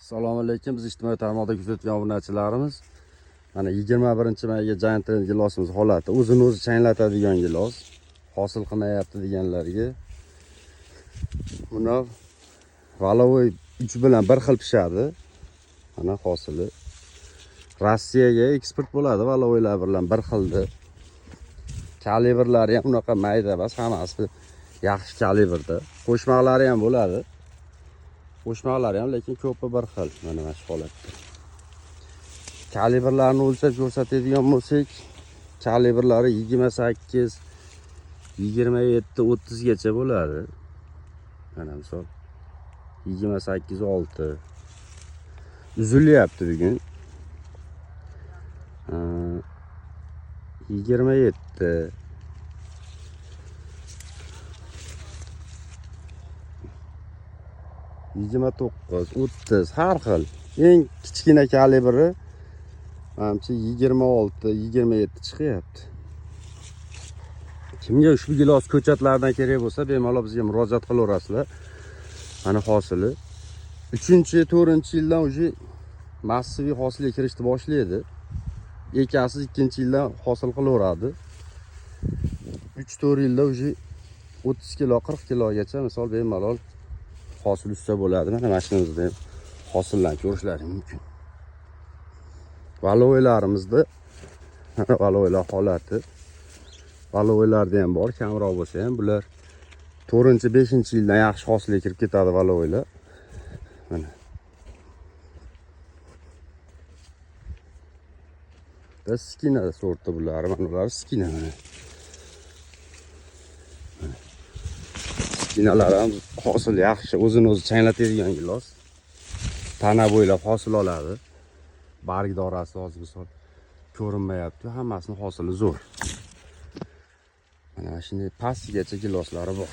Assalomu alaykum. Biz ijtimoiy tarmoqda kuzatgan obunachilarimiz. Mana 21-mayga Giant Trend gilosimiz holati. O'zini o'zi changlatadigan gilos. Hosil qilmayapti deganlarga. Buni valovoy uch bilan bir xil pishadi. Mana hosili. Rossiyaga eksport bo'ladi valovoylar bilan bir xildi. Kalibrlari ham unaqa mayda emas, hammasi yaxshi kalibrda. Qo'shmaqlari ham bo'ladi. Qo'shmaqlari ham lekin ko'pi bir xil. Mana shu holatda. Kalibrlarni o'lchab ko'rsatadigan bo'lsak, kalibrlari 28, 27, 30 gacha bo'ladi. Mana misol 28, 6 uzilyapti bugun. 27 29, 30 har xil. Eng kichkina kalibri menimcha 26, 27 chiqyapti. Kimga ushbu gilos ko'chatlardan kerak bo'lsa, bemalol bizga murojaat qilaverasizlar. Mana hosili. 3-4-yildan уже massiviy hosilga kirishni boshlaydi. Ekasiz 2-yildan hosil qilaveradi. 3-4 yilda уже 30 kilo, 40 kilogacha misol bemalol hosil ustida bo'ladi. Mana mashinamizda ham hosillarni ko'rishlaring mumkin. Valovoylarimizda valovoylar holati. Valovoylarda ham bor, kamroq bo'lsa ham bular 4-5-yildan yaxshi hosilga kirib ketadi valovoylar. Mana. Skina sorti bular, mana ular skina. Skinalar ham hosil yaxshi, o'zini o'zi changlatadigan gilos. Tana bo'ylab hosil oladi. Barg dorasi hozir misol ko'rinmayapti, hammasini hosili zo'r. Mana shunday pastgacha giloslari bor.